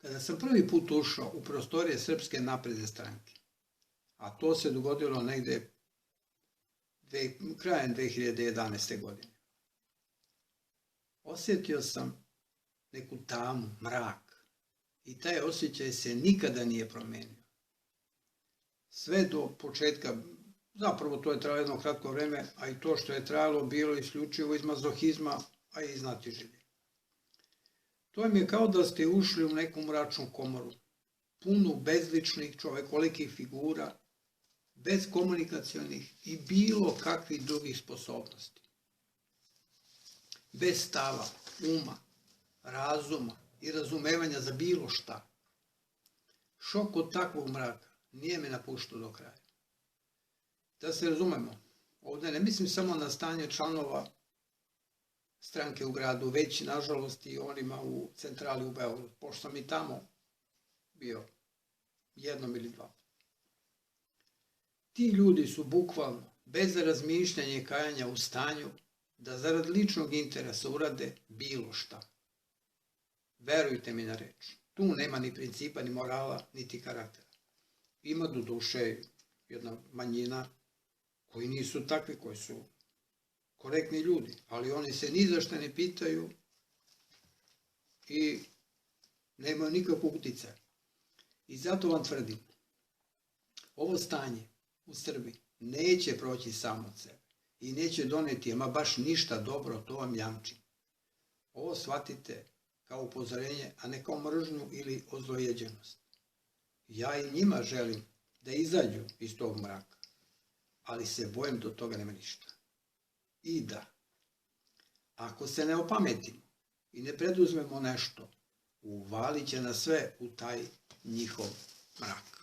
Kada sam prvi put ušao u prostorije Srpske napredne stranke, a to se dogodilo negde krajem 2011. godine, osjetio sam neku tamu, mrak, i taj osjećaj se nikada nije promenio. Sve do početka, zapravo to je trajalo jedno kratko vreme, a i to što je trajalo bilo isključivo iz mazohizma, a i znatiželje. To mi je kao da ste ušli u neku mračnu komoru, punu bezličnih čovekolikih figura, bez komunikacionih i bilo kakvih drugih sposobnosti. Bez stava, uma, razuma i razumevanja za bilo šta. Šok od takvog mraka nije me napuštao do kraja. Da se razumemo, ovdje ne mislim samo na stanje članova stranke u gradu, već nažalost i onima u centrali u Beogradu, pošto sam i tamo bio jednom ili dva. Ti ljudi su bukvalno, bez razmišljanja i kajanja, u stanju da zarad ličnog interesa urade bilo šta. Verujte mi na reč, tu nema ni principa, ni morala, niti karaktera. Ima do duše jedna manjina koji nisu takvi, koji su korektni ljudi, ali oni se ni za šta ne pitaju i nemaju nikakvog uticaja. I zato vam tvrdim, ovo stanje u Srbiji neće proći samo od sebe i neće doneti ama baš ništa dobro, to vam jamčim. Ovo shvatite kao upozorenje, a ne kao mržnju ili ozlojeđenost. Ja i njima želim da izađu iz tog mraka, ali se bojim do toga nema ništa. I da, ako se ne opametimo i ne preduzmemo nešto, uvalit će nas sve u taj njihov mrak.